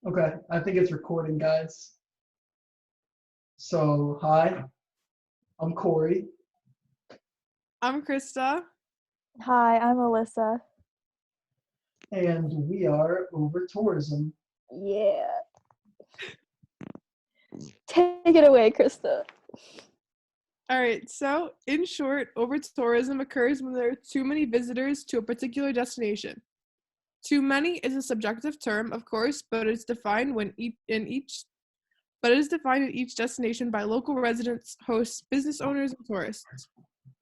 Okay, I think it's recording, guys. So, hi, I'm Corey, I'm Christa. Hi, I'm Alyssa. and we are Over Tourism. Yeah. Take it away, Krista. All right, so in short, overtourism occurs when there are too many visitors to a particular destination. Too many is a subjective term, of course, but it's defined in each destination by local residents, hosts, business owners, and tourists.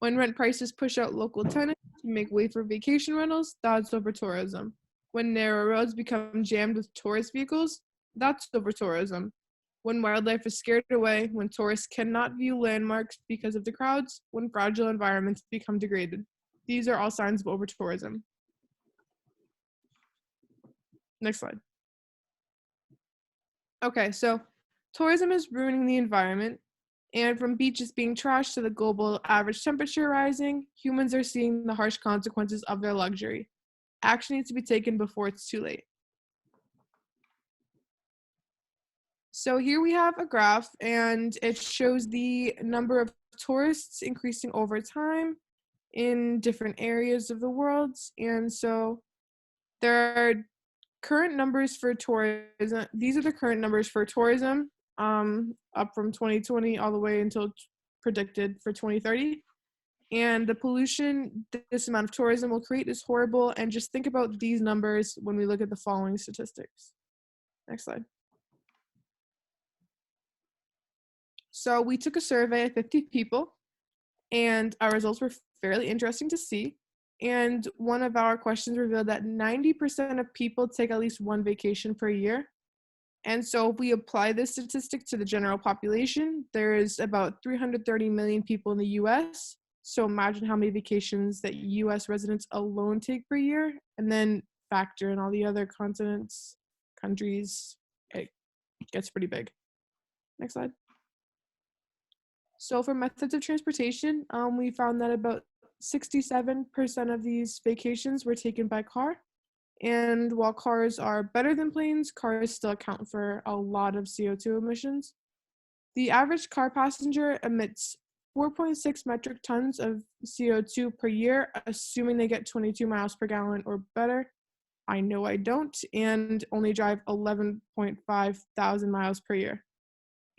When rent prices push out local tenants to make way for vacation rentals, that's overtourism. When narrow roads become jammed with tourist vehicles, that's overtourism. When wildlife is scared away, when tourists cannot view landmarks because of the crowds, when fragile environments become degraded. These are all signs of overtourism. Next slide. Okay, so tourism is ruining the environment, and from beaches being trashed to the global average temperature rising, humans are seeing the harsh consequences of their luxury. Action needs to be taken before it's too late. So here we have a graph, and it shows the number of tourists increasing over time in different areas of the world. And so there are current numbers for tourism. These are the current numbers for tourism, up from 2020 all the way until predicted for 2030. And the pollution this amount of tourism will create is horrible. And just think about these numbers when we look at the following statistics. Next slide. So we took a survey of 50 people, and our results were fairly interesting to see. And one of our questions revealed that 90% of people take at least one vacation per year. And so if we apply this statistic to the general population, there is about 330 million people in the US. So imagine how many vacations that US residents alone take per year, and then factor in all the other continents, countries. It gets pretty big. Next slide. So for methods of transportation, we found that about 67% of these vacations were taken by car. And while cars are better than planes, cars still account for a lot of CO2 emissions. The average car passenger emits 4.6 metric tons of CO2 per year, assuming they get 22 miles per gallon or better. I know I don't, and only drive 11.5 thousand miles per year.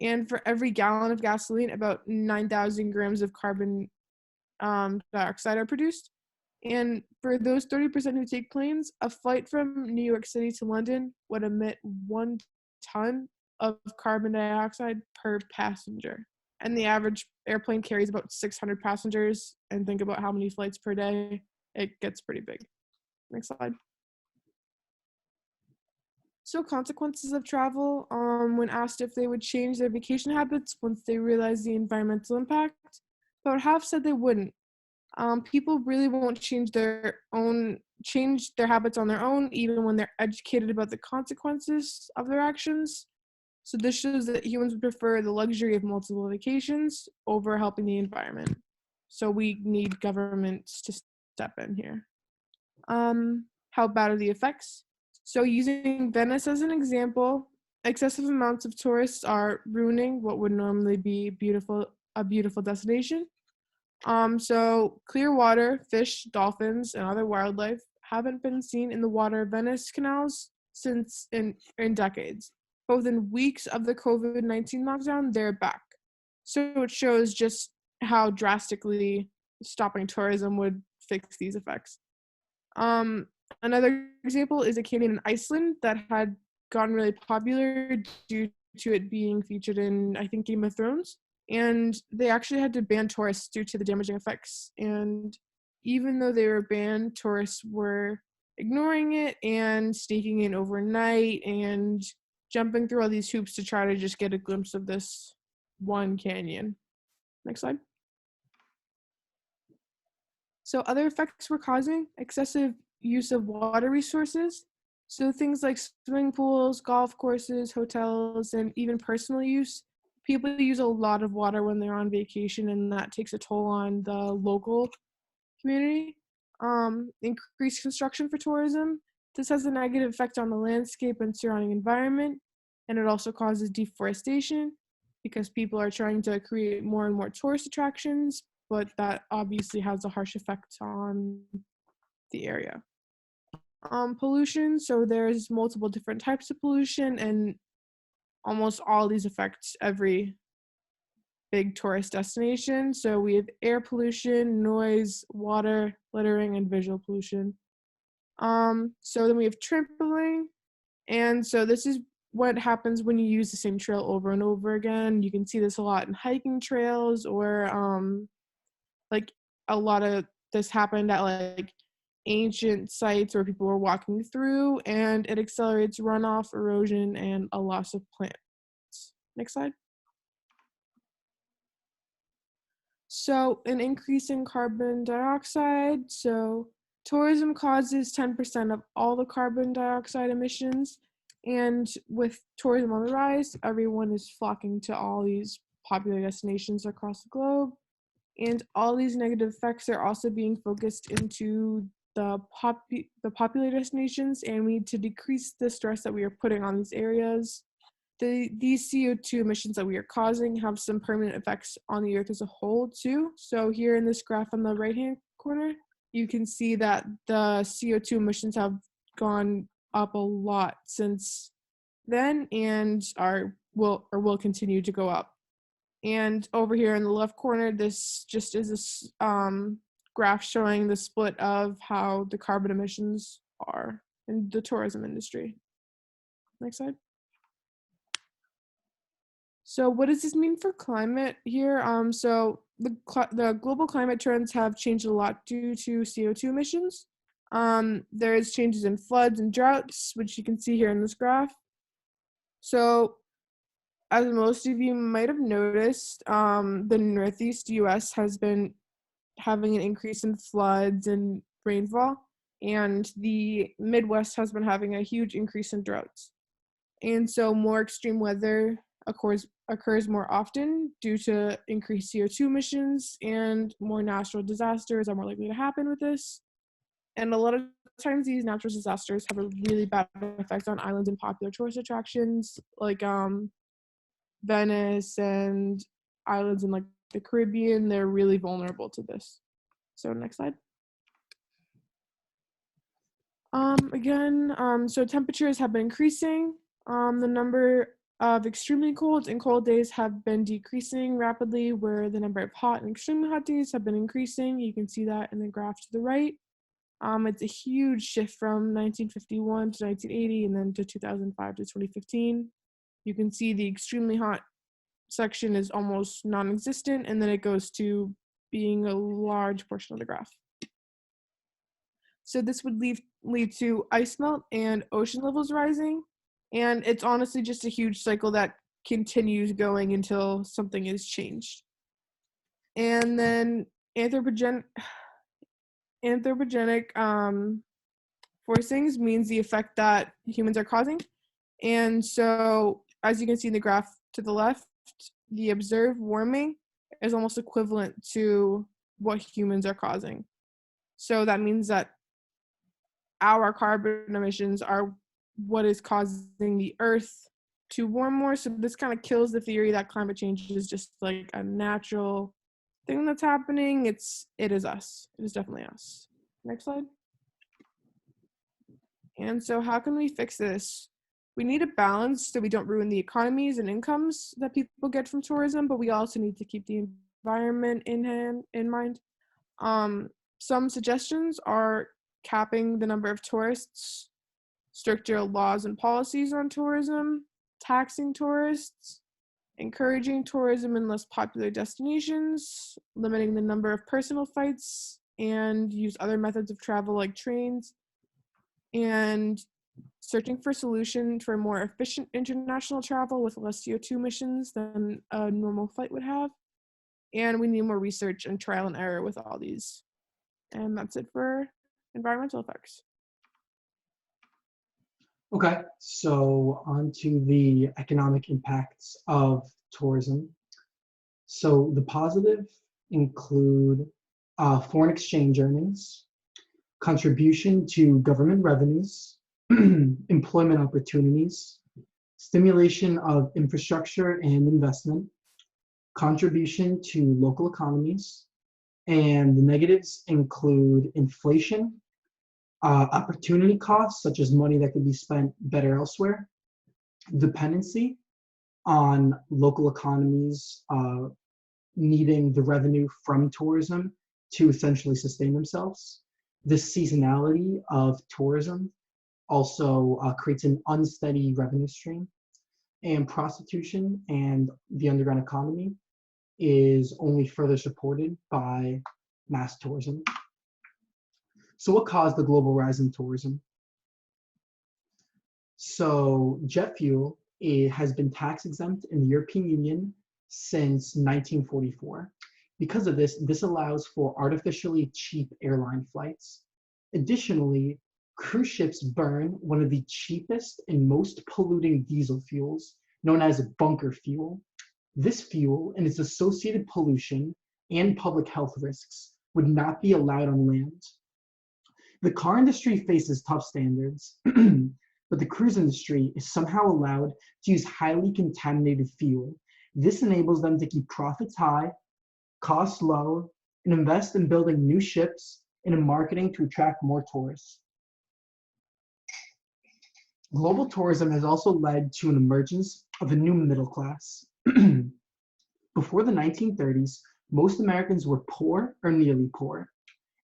And for every gallon of gasoline, about 9,000 grams of carbon dioxide are produced. And for those 30% who take planes, a flight from New York City to London would emit 1 ton of carbon dioxide per passenger. And the average airplane carries about 600 passengers. And think about how many flights per day. It gets pretty big. Next slide. So consequences of travel, when asked if they would change their vacation habits once they realize the environmental impact, about half said they wouldn't. People really won't change their habits on their own, even when they're educated about the consequences of their actions. So this shows that humans would prefer the luxury of multiple vacations over helping the environment. So we need governments to step in here. How bad are the effects? So using Venice as an example, excessive amounts of tourists are ruining what would normally be a beautiful destination. So clear water, fish, dolphins, and other wildlife haven't been seen in the water of Venice canals since in decades. But within weeks of the COVID-19 lockdown, they're back. So it shows just how drastically stopping tourism would fix these effects. Another example is a canyon in Iceland that had gotten really popular due to it being featured in, I think, Game of Thrones. And they actually had to ban tourists due to the damaging effects. And even though they were banned, tourists were ignoring it and sneaking in overnight and jumping through all these hoops to try to just get a glimpse of this one canyon. Next slide. So other effects we're causing, excessive use of water resources. So things like swimming pools, golf courses, hotels, and even personal use. People use a lot of water when they're on vacation, and that takes a toll on the local community. Increased construction for tourism. This has a negative effect on the landscape and surrounding environment, and it also causes deforestation because people are trying to create more and more tourist attractions, but that obviously has a harsh effect on the area. Pollution, so there's multiple different types of pollution, and almost all these affect every big tourist destination. So we have air pollution, noise, water, littering, and visual pollution. So then we have trampling, and so this is what happens when you use the same trail over and over again. You can see this a lot in hiking trails, or like a lot of this happened at like ancient sites where people were walking through, and it accelerates runoff, erosion, and a loss of plants. Next slide. So an increase in carbon dioxide. So tourism causes 10% of all the carbon dioxide emissions. And with tourism on the rise, everyone is flocking to all these popular destinations across the globe. And all these negative effects are also being focused into the popular destinations, and we need to decrease the stress that we are putting on these areas. These CO2 emissions that we are causing have some permanent effects on the earth as a whole too. So here in this graph on the right hand corner, you can see that the CO2 emissions have gone up a lot since then, and will continue to go up. And over here in the left corner, this just is a graph showing the split of how the carbon emissions are in the tourism industry. Next slide. So what does this mean for climate here? So the global climate trends have changed a lot due to CO2 emissions. There is changes in floods and droughts, which you can see here in this graph. So as most of you might have noticed, the Northeast US has been having an increase in floods and rainfall, and the Midwest has been having a huge increase in droughts. And so more extreme weather occurs more often due to increased CO2 emissions, and more natural disasters are more likely to happen with this. And a lot of times these natural disasters have a really bad effect on islands and popular tourist attractions like Venice and islands in like the Caribbean. They're really vulnerable to this. So next slide. So temperatures have been increasing. The number of extremely cold and cold days have been decreasing rapidly, where the number of hot and extremely hot days have been increasing. You can see that in the graph to the right. It's a huge shift from 1951 to 1980 and then to 2005 to 2015. You can see the extremely hot section is almost non-existent, and then it goes to being a large portion of the graph. So this would lead to ice melt and ocean levels rising, and it's honestly just a huge cycle that continues going until something is changed. And then anthropogenic forcings means the effect that humans are causing. And so as you can see in the graph to the left, the observed warming is almost equivalent to what humans are causing. So that means that our carbon emissions are what is causing the earth to warm more. So this kind of kills the theory that climate change is just like a natural thing that's happening. It is us. It is definitely us. Next slide. And so how can we fix this? We need a balance so we don't ruin the economies and incomes that people get from tourism, but we also need to keep the environment in mind. Some suggestions are capping the number of tourists, stricter laws and policies on tourism, taxing tourists, encouraging tourism in less popular destinations, limiting the number of personal flights, and use other methods of travel like trains, and searching for solutions for more efficient international travel with less CO2 emissions than a normal flight would have. And we need more research and trial and error with all these. And that's it for environmental effects. Okay, so on to the economic impacts of tourism. So the positive include foreign exchange earnings, contribution to government revenues, employment opportunities, stimulation of infrastructure and investment, contribution to local economies, and the negatives include inflation, opportunity costs, such as money that could be spent better elsewhere, dependency on local economies needing the revenue from tourism to essentially sustain themselves. The seasonality of tourism also creates an unsteady revenue stream, and prostitution and the underground economy is only further supported by mass tourism. So what caused the global rise in tourism? So jet fuel, it has been tax exempt in the European Union since 1944. Because of this, this allows for artificially cheap airline flights. Additionally, cruise ships burn one of the cheapest and most polluting diesel fuels, known as bunker fuel. This fuel and its associated pollution and public health risks would not be allowed on land. The car industry faces tough standards, but the cruise industry is somehow allowed to use highly contaminated fuel. This enables them to keep profits high, costs low, and invest in building new ships and in marketing to attract more tourists. Global tourism has also led to an emergence of a new middle class. Before the 1930s, most Americans were poor or nearly poor.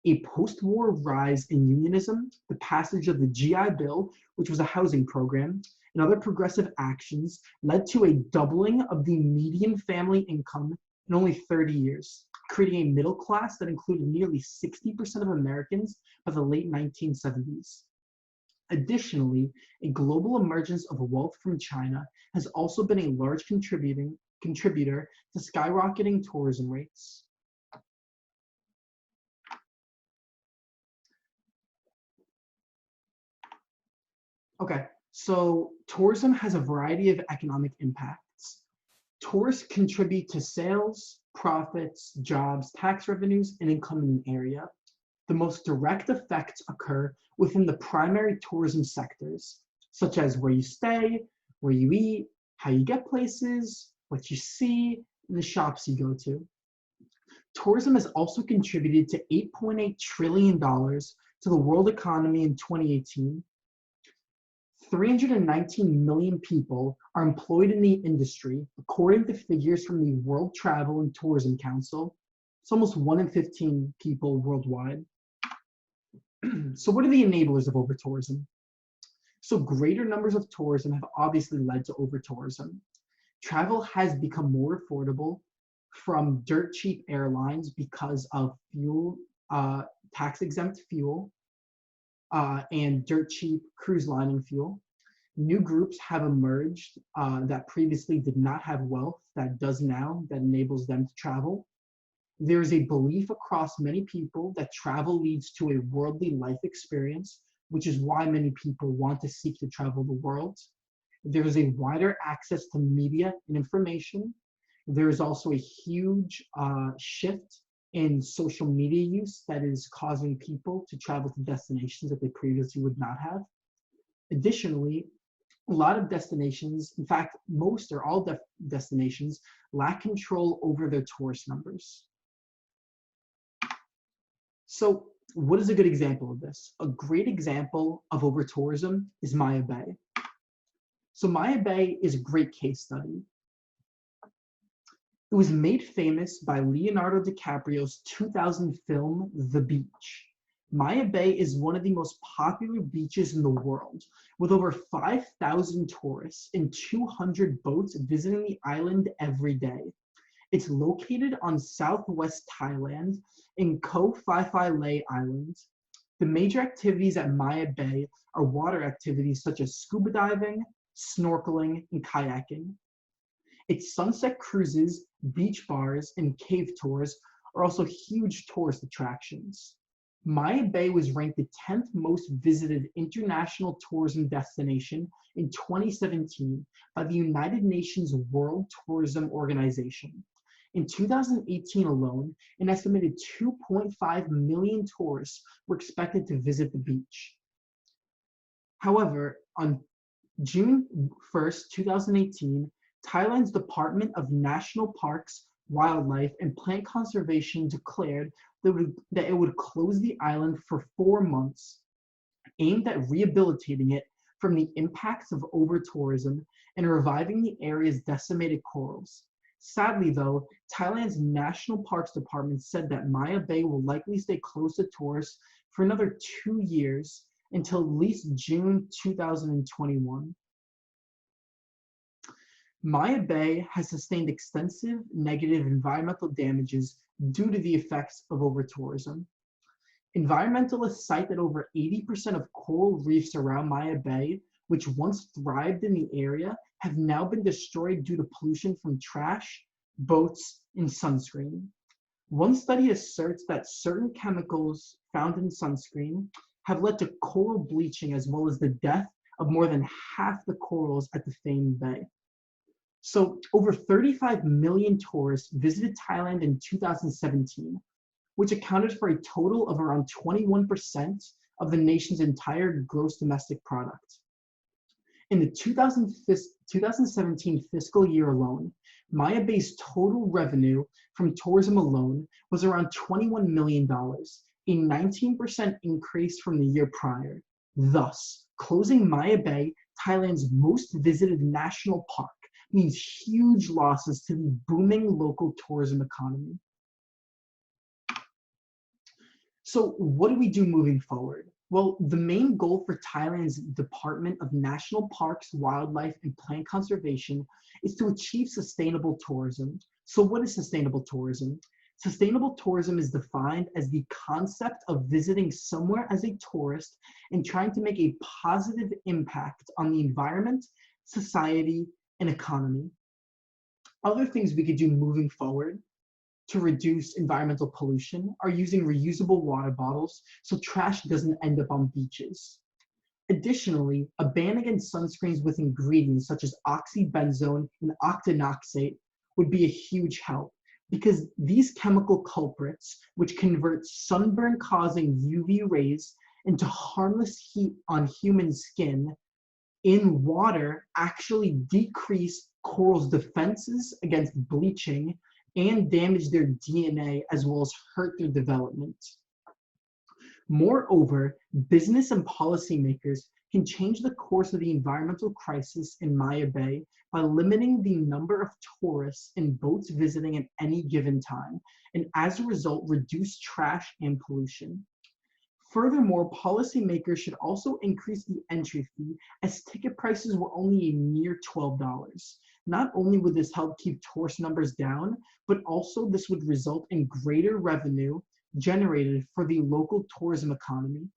A post-war rise in unionism, the passage of the GI Bill, which was a housing program, and other progressive actions led to a doubling of the median family income in only 30 years, creating a middle class that included nearly 60% of Americans by the late 1970s. Additionally, a global emergence of wealth from China has also been a large contributor to skyrocketing tourism rates. Okay, so tourism has a variety of economic impacts. Tourists contribute to sales, profits, jobs, tax revenues, and income in an area. The most direct effects occur within the primary tourism sectors, such as where you stay, where you eat, how you get places, what you see, and the shops you go to. Tourism has also contributed to $8.8 trillion to the world economy in 2018. 319 million people are employed in the industry, according to figures from the World Travel and Tourism Council. It's almost 1 in 15 people worldwide. So what are the enablers of overtourism? So greater numbers of tourism have obviously led to overtourism. Travel has become more affordable from dirt cheap airlines because of fuel, tax-exempt fuel, and dirt cheap cruise lining fuel. New groups have emerged that previously did not have wealth that does now, that enables them to travel. There is a belief across many people that travel leads to a worldly life experience, which is why many people want to seek to travel the world. There is a wider access to media and information. There is also a huge shift in social media use that is causing people to travel to destinations that they previously would not have. Additionally, a lot of destinations, in fact, most or all destinations, lack control over their tourist numbers. So what is a good example of this? A great example of overtourism is Maya Bay. So Maya Bay is a great case study. It was made famous by Leonardo DiCaprio's 2000 film, The Beach. Maya Bay is one of the most popular beaches in the world, with over 5,000 tourists and 200 boats visiting the island every day. It's located on southwest Thailand in Koh Phi Phi Lay Island. The major activities at Maya Bay are water activities such as scuba diving, snorkeling, and kayaking. Its sunset cruises, beach bars, and cave tours are also huge tourist attractions. Maya Bay was ranked the 10th most visited international tourism destination in 2017 by the United Nations World Tourism Organization. In 2018 alone, an estimated 2.5 million tourists were expected to visit the beach. However, on June 1st, 2018, Thailand's Department of National Parks, Wildlife, and Plant Conservation declared that it would close the island for 4 months, aimed at rehabilitating it from the impacts of over-tourism and reviving the area's decimated corals. Sadly, though, Thailand's National Parks Department said that Maya Bay will likely stay closed to tourists for another 2 years until at least June 2021. Maya Bay has sustained extensive negative environmental damages due to the effects of over-tourism. Environmentalists cite that over 80% of coral reefs around Maya Bay, which once thrived in the area, have now been destroyed due to pollution from trash, boats, and sunscreen. One study asserts that certain chemicals found in sunscreen have led to coral bleaching as well as the death of more than half the corals at the famed bay. So over 35 million tourists visited Thailand in 2017, which accounted for a total of around 21% of the nation's entire gross domestic product. In the 2017 fiscal year alone, Maya Bay's total revenue from tourism alone was around $21 million, a 19% increase from the year prior, thus closing Maya Bay, Thailand's most visited national park, means huge losses to the booming local tourism economy. So what do we do moving forward? Well, the main goal for Thailand's Department of National Parks, Wildlife, and Plant Conservation is to achieve sustainable tourism. So what is sustainable tourism? Sustainable tourism is defined as the concept of visiting somewhere as a tourist and trying to make a positive impact on the environment, society, and economy. Other things we could do moving forward to reduce environmental pollution are using reusable water bottles so trash doesn't end up on beaches. Additionally, a ban against sunscreens with ingredients such as oxybenzone and octinoxate would be a huge help because these chemical culprits, which convert sunburn-causing UV rays into harmless heat on human skin, in water actually decrease corals' defenses against bleaching and damage their DNA as well as hurt their development. Moreover, business and policymakers can change the course of the environmental crisis in Maya Bay by limiting the number of tourists and boats visiting at any given time, and as a result, reduce trash and pollution. Furthermore, policymakers should also increase the entry fee as ticket prices were only a mere $12. Not only would this help keep tourist numbers down, but also this would result in greater revenue generated for the local tourism economy.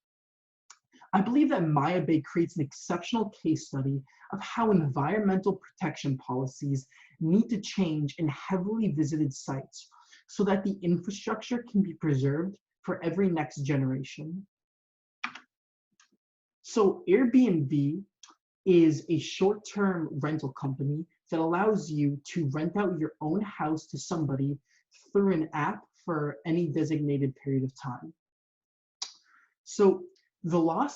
I believe that Maya Bay creates an exceptional case study of how environmental protection policies need to change in heavily visited sites so that the infrastructure can be preserved for every next generation. So Airbnb is a short-term rental company that allows you to rent out your own house to somebody through an app for any designated period of time. So one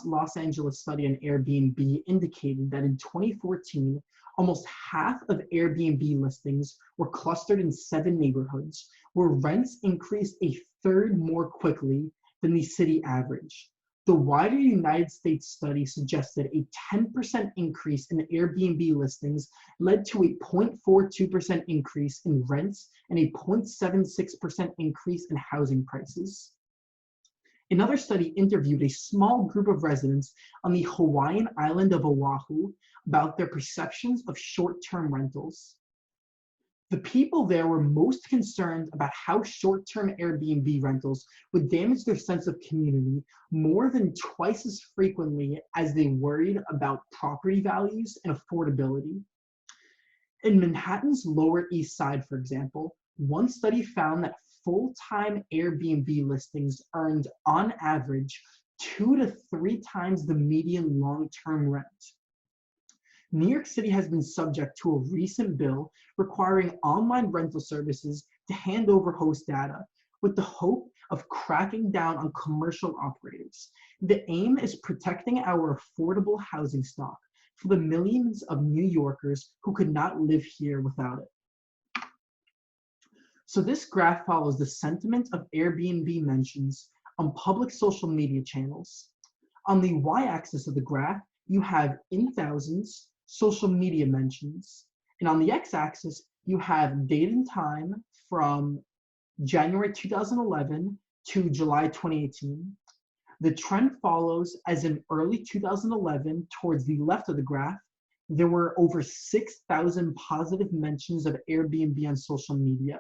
Los Angeles study on Airbnb indicated that in 2014, almost half of Airbnb listings were clustered in 7 neighborhoods, where rents increased a third more quickly than the city average. The wider United States study suggested a 10% increase in Airbnb listings led to a 0.42% increase in rents and a 0.76% increase in housing prices. Another study interviewed a small group of residents on the Hawaiian island of Oahu about their perceptions of short-term rentals. The people there were most concerned about how short-term Airbnb rentals would damage their sense of community more than twice as frequently as they worried about property values and affordability. In Manhattan's Lower East Side, for example, one study found that full-time Airbnb listings earned, on average, 2 to 3 times the median long-term rent. New York City has been subject to a recent bill requiring online rental services to hand over host data, with the hope of cracking down on commercial operators. The aim is protecting our affordable housing stock for the millions of New Yorkers who could not live here without it. So this graph follows the sentiment of Airbnb mentions on public social media channels. On the y-axis of the graph, you have in thousands social media mentions. And on the x-axis, you have date and time from January 2011 to July 2018. The trend follows as in early 2011, towards the left of the graph, there were over 6,000 positive mentions of Airbnb on social media.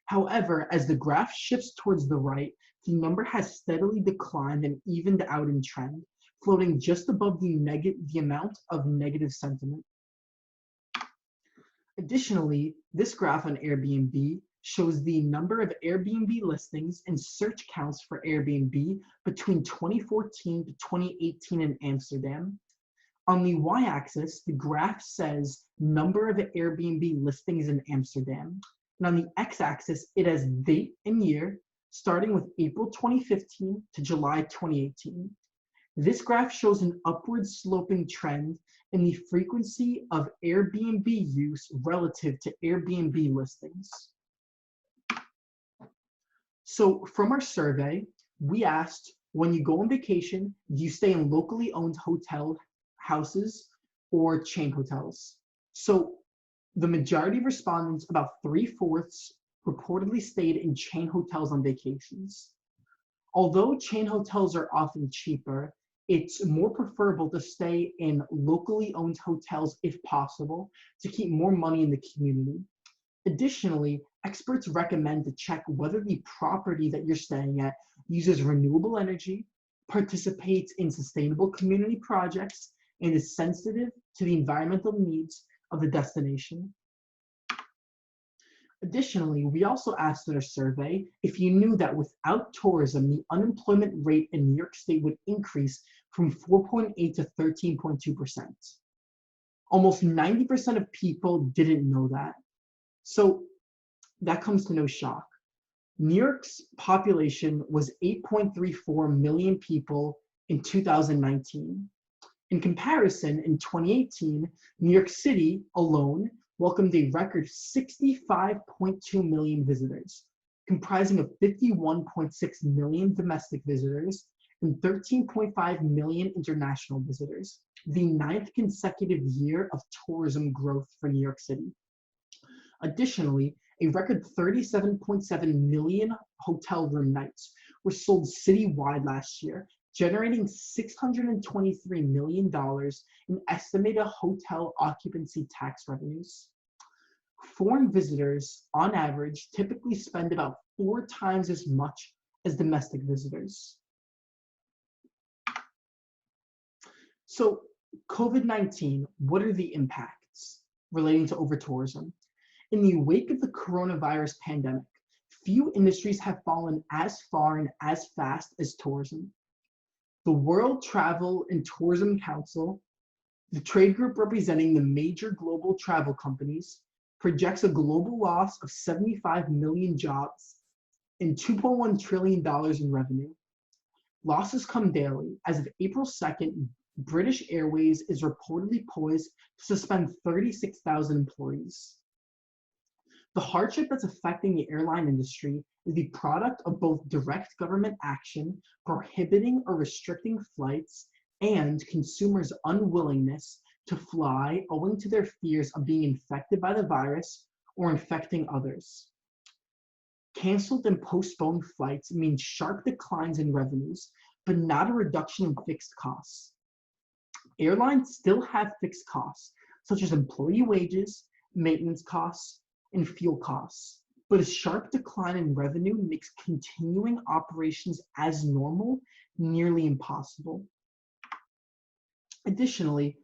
However, as the graph shifts towards the right, the number has steadily declined and evened out in trend, floating just above the amount of negative sentiment. Additionally, this graph on Airbnb shows the number of Airbnb listings and search counts for Airbnb between 2014 to 2018 in Amsterdam. On the y-axis, the graph says number of Airbnb listings in Amsterdam. And on the x-axis, it has date and year, starting with April 2015 to July 2018. This graph shows an upward sloping trend in the frequency of Airbnb use relative to Airbnb listings. So from our survey, we asked, when you go on vacation, do you stay in locally owned hotel houses or chain hotels? So the majority of respondents, about 3/4, reportedly stayed in chain hotels on vacations. Although chain hotels are often cheaper, it's more preferable to stay in locally owned hotels if possible to keep more money in the community. Additionally, experts recommend to check whether the property that you're staying at uses renewable energy, participates in sustainable community projects, and is sensitive to the environmental needs of the destination. Additionally, we also asked in our survey if you knew that without tourism, the unemployment rate in New York State would increase from 4.8 to 13.2%. Almost 90% of people didn't know that. So that comes to no shock. New York's population was 8.34 million people in 2019. In comparison, in 2018, New York City alone welcomed a record 65.2 million visitors, comprising of 51.6 million domestic visitors and 13.5 million international visitors, the 9th consecutive year of tourism growth for New York City. Additionally, a record 37.7 million hotel room nights were sold citywide last year, generating $623 million in estimated hotel occupancy tax revenues. Foreign visitors, on average, typically spend about 4 times as much as domestic visitors. So, COVID-19, what are the impacts relating to overtourism? In the wake of the coronavirus pandemic, few industries have fallen as far and as fast as tourism. The World Travel and Tourism Council, the trade group representing the major global travel companies, projects a global loss of 75 million jobs and $2.1 trillion in revenue. Losses come daily. As of April 2nd, British Airways is reportedly poised to suspend 36,000 employees. The hardship that's affecting the airline industry is the product of both direct government action prohibiting or restricting flights and consumers' unwillingness to fly owing to their fears of being infected by the virus or infecting others. Canceled and postponed flights mean sharp declines in revenues, but not a reduction in fixed costs. Airlines still have fixed costs, such as employee wages, maintenance costs, and fuel costs, but a sharp decline in revenue makes continuing operations as normal nearly impossible. Additionally,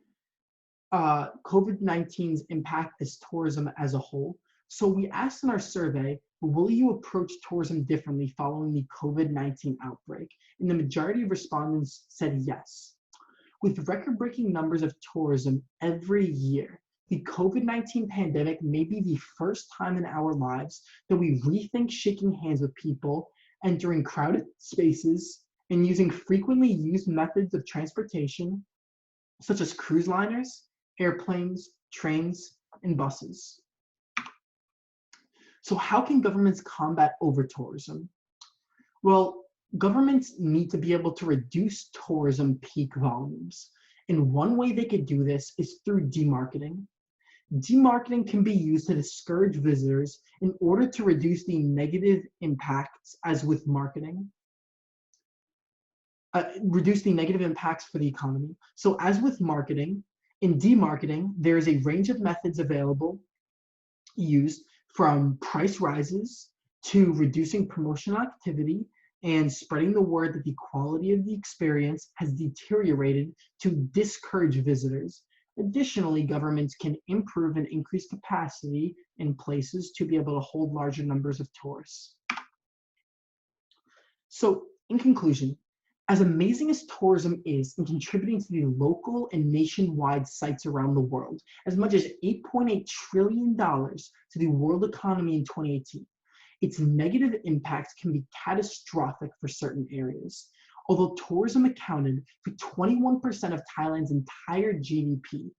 COVID-19's impact is tourism as a whole. So we asked in our survey, will you approach tourism differently following the COVID-19 outbreak? And the majority of respondents said yes. With record-breaking numbers of tourism every year, the COVID-19 pandemic may be the first time in our lives that we rethink shaking hands with people entering crowded spaces, and using frequently used methods of transportation, such as cruise liners, airplanes, trains, and buses. So how can governments combat over-tourism? Well, governments need to be able to reduce tourism peak volumes. And one way they could do this is through demarketing. Demarketing can be used to discourage visitors in order to reduce the negative impacts as with marketing. Reduce the negative impacts for the economy. So as with marketing, in demarketing, there is a range of methods available used from price rises to reducing promotional activity and spreading the word that the quality of the experience has deteriorated to discourage visitors. Additionally, governments can improve and increase capacity in places to be able to hold larger numbers of tourists. So, in conclusion, as amazing as tourism is in contributing to the local and nationwide sites around the world, as much as $8.8 trillion to the world economy in 2018, its negative impacts can be catastrophic for certain areas. Although tourism accounted for 21% of Thailand's entire GDP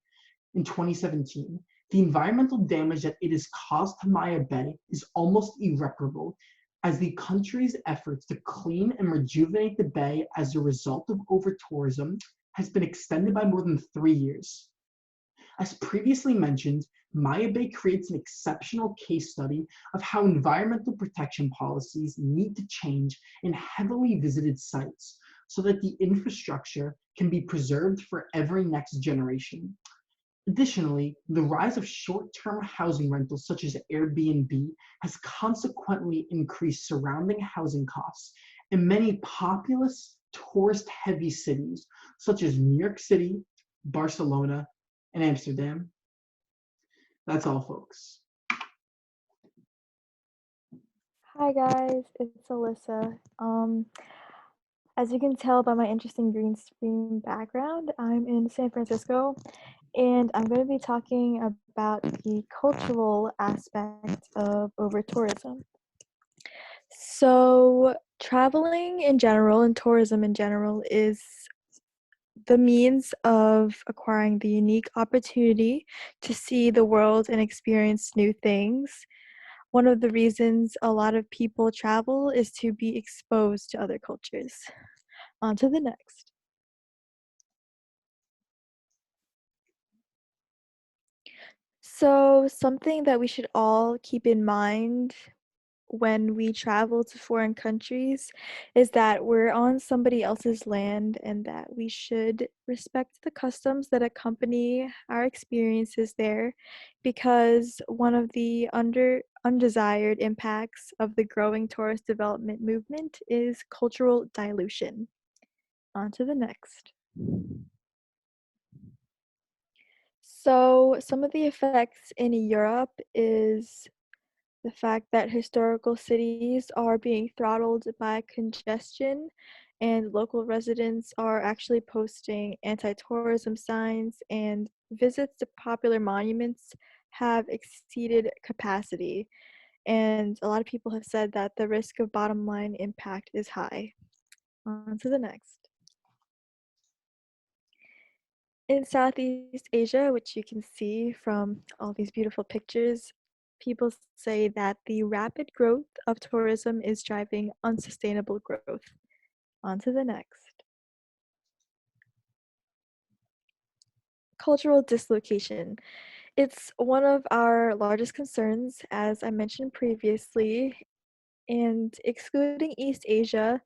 in 2017, the environmental damage that it has caused to Maya Bay is almost irreparable, as the country's efforts to clean and rejuvenate the bay as a result of over-tourism has been extended by more than 3 years. As previously mentioned, Maya Bay creates an exceptional case study of how environmental protection policies need to change in heavily visited sites so that the infrastructure can be preserved for every next generation. Additionally, the rise of short-term housing rentals such as Airbnb has consequently increased surrounding housing costs in many populous, tourist-heavy cities such as New York City, Barcelona, and Amsterdam. That's all, folks. Hi guys, it's Alyssa. As you can tell by my interesting green screen background, I'm in San Francisco, and I'm going to be talking about the cultural aspect of over-tourism. So, traveling in general and tourism in general is the means of acquiring the unique opportunity to see the world and experience new things. One of the reasons a lot of people travel is to be exposed to other cultures. On to the next. So, something that we should all keep in mind when we travel to foreign countries is that we're on somebody else's land and that we should respect the customs that accompany our experiences there, because one of the undesired impacts of the growing tourist development movement is cultural dilution. On to the next. So, some of the effects in Europe is the fact that historical cities are being throttled by congestion, and local residents are actually posting anti-tourism signs, and visits to popular monuments have exceeded capacity. And a lot of people have said that the risk of bottom line impact is high. On to the next. In Southeast Asia, which you can see from all these beautiful pictures, people say that the rapid growth of tourism is driving unsustainable growth. On to the next. Cultural dislocation. It's one of our largest concerns, as I mentioned previously, and excluding East Asia,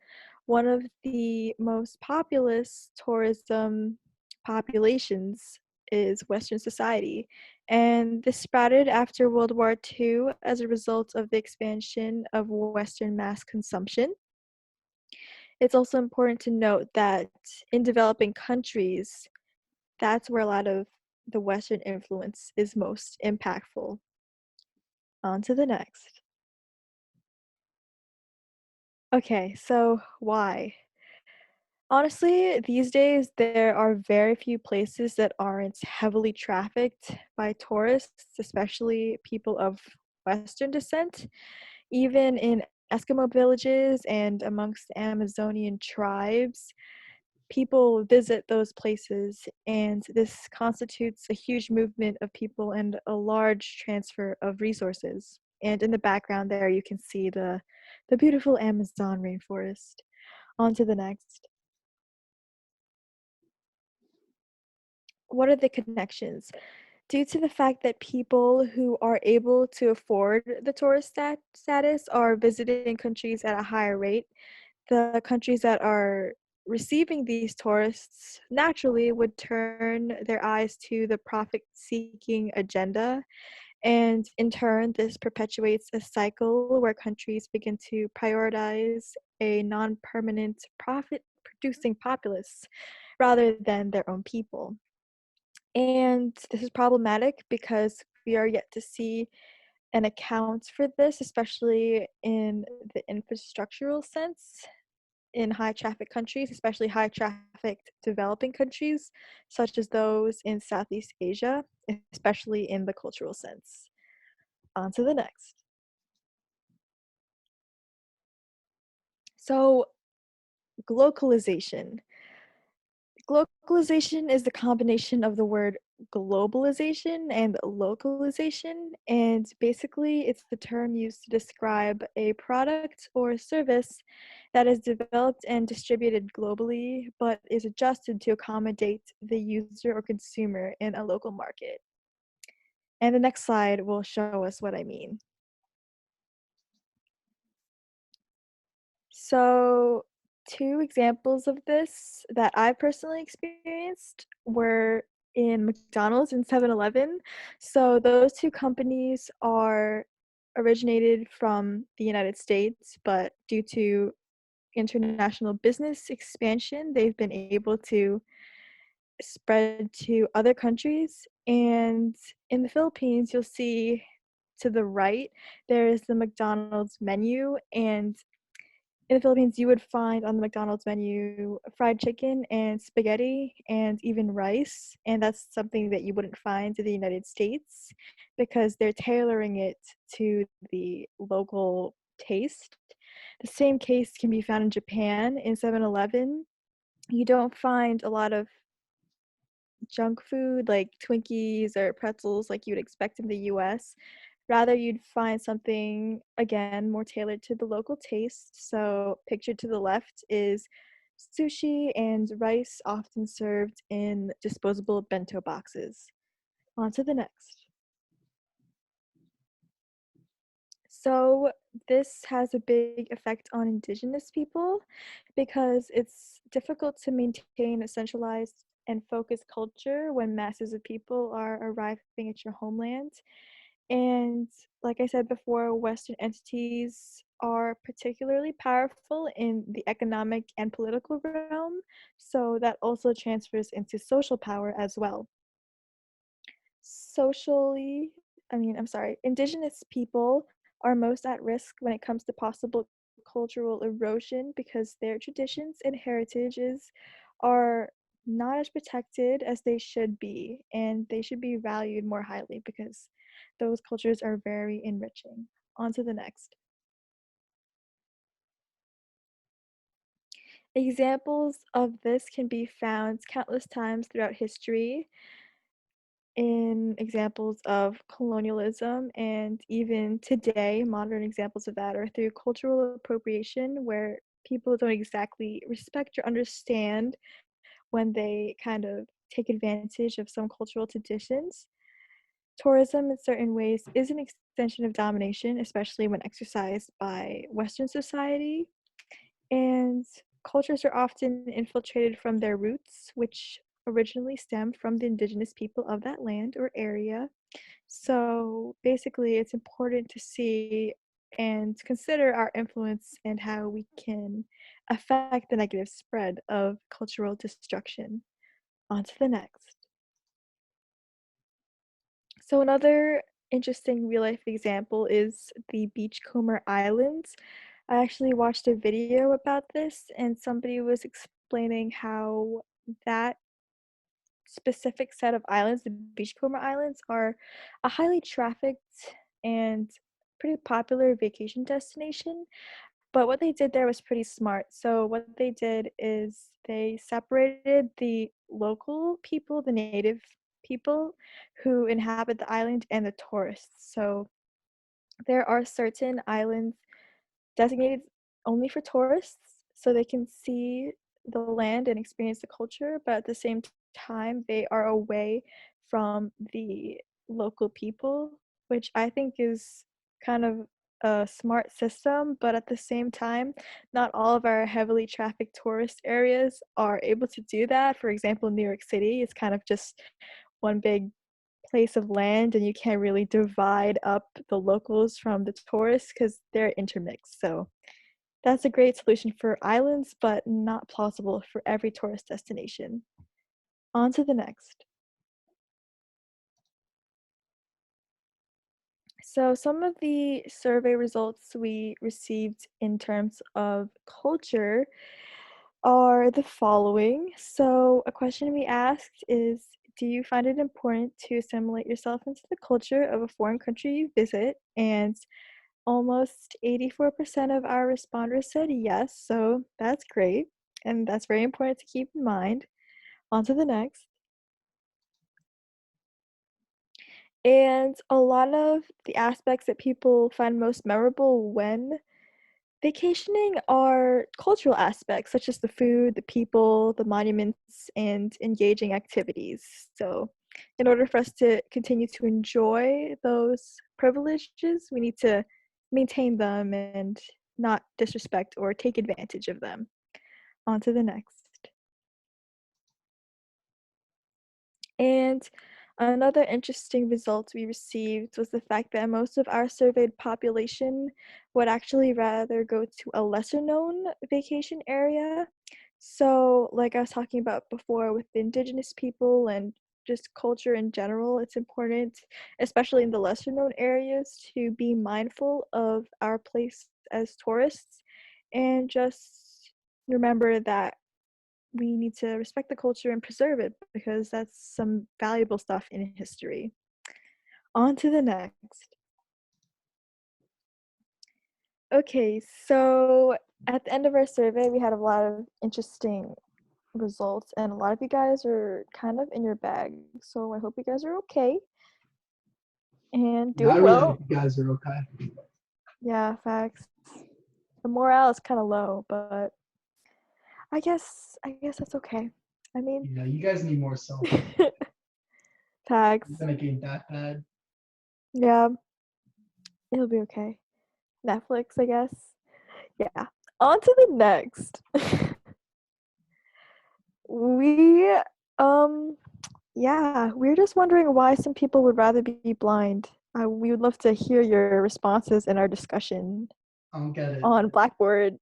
one of the most populous tourism populations is Western society. And this sprouted after World War II as a result of the expansion of Western mass consumption. It's also important to note that in developing countries, that's where a lot of the Western influence is most impactful. On to the next. Okay, so why? Honestly, these days there are very few places that aren't heavily trafficked by tourists, especially people of Western descent. Even in Eskimo villages and amongst the Amazonian tribes. People visit those places, and this constitutes a huge movement of people and a large transfer of resources. And in the background there, you can see the beautiful Amazon rainforest. On to the next. What are the connections? Due to the fact that people who are able to afford the tourist status are visiting countries at a higher rate, the countries that are receiving these tourists naturally would turn their eyes to the profit seeking agenda. And in turn, this perpetuates a cycle where countries begin to prioritize a non permanent profit producing populace rather than their own people. And this is problematic because we are yet to see an account for this, especially in the infrastructural sense in high traffic countries, especially high trafficked developing countries, such as those in Southeast Asia, especially in the cultural sense. On to the next. So, globalization. Globalization is the combination of the word globalization and localization, and basically it's the term used to describe a product or service that is developed and distributed globally but is adjusted to accommodate the user or consumer in a local market. And the next slide will show us what I mean. So, two examples of this that I personally experienced were in McDonald's and 7-Eleven. So, those two companies are originated from the United States, but due to international business expansion, they've been able to spread to other countries. And in the Philippines, you'll see to the right, there is the McDonald's menu, and in the Philippines, you would find on the McDonald's menu fried chicken and spaghetti and even rice. And that's something that you wouldn't find in the United States because they're tailoring it to the local taste. The same case can be found in Japan in 7-Eleven. You don't find a lot of junk food like Twinkies or pretzels like you'd expect in the US. Rather, you'd find something, again, more tailored to the local taste. So, pictured to the left is sushi and rice, often served in disposable bento boxes. On to the next. So, this has a big effect on Indigenous people because it's difficult to maintain a centralized and focused culture when masses of people are arriving at your homeland. And like I said before, Western entities are particularly powerful in the economic and political realm, so that also transfers into social power as well. Socially, Indigenous people are most at risk when it comes to possible cultural erosion because their traditions and heritages are not as protected as they should be, and they should be valued more highly because those cultures are very enriching. On to the next. Examples of this can be found countless times throughout history in examples of colonialism, and even today, modern examples of that are through cultural appropriation, where people don't exactly respect or understand when they kind of take advantage of some cultural traditions. Tourism, in certain ways, is an extension of domination, especially when exercised by Western society. And cultures are often infiltrated from their roots, which originally stem from the indigenous people of that land or area. So basically, it's important to see and consider our influence and how we can affect the negative spread of cultural destruction. On to the next. So another interesting real life example is the Beachcomber Islands. I actually watched a video about this, and somebody was explaining how that specific set of islands, the Beachcomber Islands, are a highly trafficked and pretty popular vacation destination. But what they did there was pretty smart. So what they did is they separated the local people, the native people who inhabit the island, and the tourists. So there are certain islands designated only for tourists so they can see the land and experience the culture, but at the same time, they are away from the local people, which I think is kind of a smart system, but at the same time, not all of our heavily trafficked tourist areas are able to do that. For example, New York City is kind of just one big place of land, and you can't really divide up the locals from the tourists because they're intermixed. So that's a great solution for islands, but not plausible for every tourist destination. On to the next. So some of the survey results we received in terms of culture are the following. So a question we asked is, do you find it important to assimilate yourself into the culture of a foreign country you visit? And almost 84% of our responders said yes, so that's great. And that's very important to keep in mind. On to the next. And a lot of the aspects that people find most memorable when vacationing are cultural aspects, such as the food, the people, the monuments, and engaging activities. So, in order for us to continue to enjoy those privileges, we need to maintain them and not disrespect or take advantage of them. On to the next. And another interesting result we received was the fact that most of our surveyed population would actually rather go to a lesser known vacation area. So, like I was talking about before with the indigenous people and just culture in general, it's important, especially in the lesser known areas, to be mindful of our place as tourists and just remember that we need to respect the culture and preserve it because that's some valuable stuff in history. On to the next. Okay, so at the end of our survey, we had a lot of interesting results, and a lot of you guys are kind of in your bag. So I hope you guys are okay and Yeah, I doing really well. hope you guys are okay. Yeah, facts. The morale is kind of low, but I guess that's okay. I mean, Yeah, you guys need more self. facts. It's gonna get that bad. Yeah, it'll be okay. Netflix, I guess. Yeah. On to the next. we yeah, we're just wondering why some people would rather be blind. We would love to hear your responses in our discussion I don't get it. on Blackboard.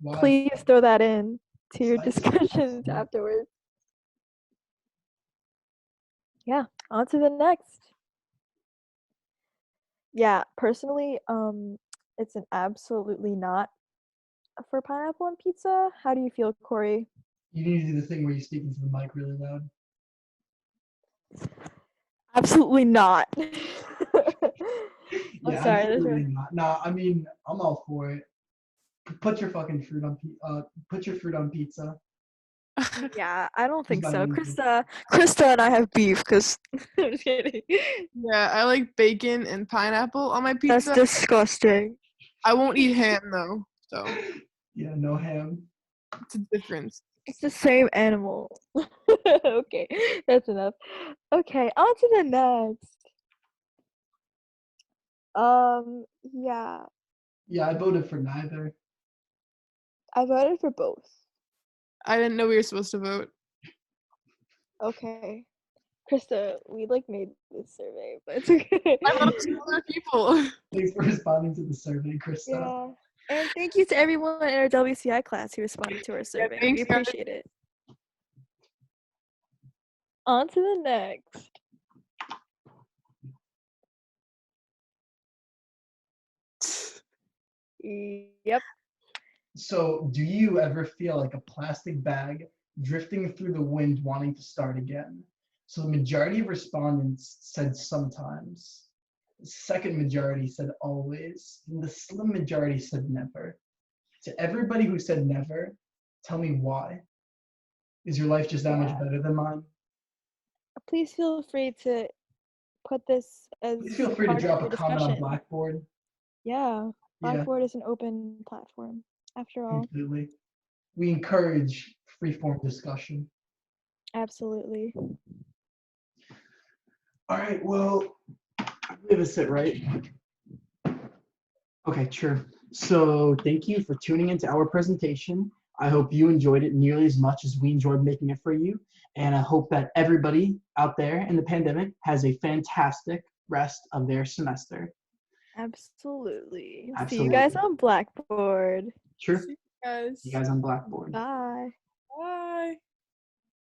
Why? Please throw that in to your Sight is discussions awesome. afterwards. Yeah, on to the next. Yeah, personally, it's an absolutely not for pineapple on pizza. How do you feel, Corey? You need to do the thing where you speak into the mic really loud. Absolutely not. I'm Yeah, sorry. absolutely not. Nah, I mean, I'm all for it. Put your fucking fruit on put your fruit on pizza. Yeah, I don't Use think my so. language. Krista and I have beef because I'm just kidding. Yeah, I like bacon and pineapple on my That's pizza. disgusting. I won't eat ham though, so Yeah, no ham. it's a difference. It's the same animal. Okay, that's enough. Okay, on to the next. Yeah, Yeah, I voted for neither. I voted for both. I didn't know we were supposed to vote. Okay. Krista, we like made this survey, but it's okay. I thought it was for other people. Thanks for responding to the survey, Krista. Yeah. And thank you to everyone in our WCI class who responded to our survey. Thanks, We guys. appreciate it. On to the next. Yep. So, do you ever feel like a plastic bag drifting through the wind wanting to start again? So, the majority of respondents said sometimes. The second majority said always. And the slim majority said never. To everybody who said never, tell me why. Is your life just that much better than mine? Please feel free to put this as Please feel a free to part of drop a your comment on discussion. Blackboard. Yeah, Yeah, Blackboard is an open platform, after all. completely. We encourage freeform discussion. Absolutely. All right, well, we have a sit, right? Okay, sure. So thank you for tuning into our presentation. I hope you enjoyed it nearly as much as we enjoyed making it for you. And I hope that everybody out there in the pandemic has a fantastic rest of their semester. Absolutely. See you Absolutely. guys on Blackboard. Sure. See you guys. You guys on Blackboard. Bye. Bye.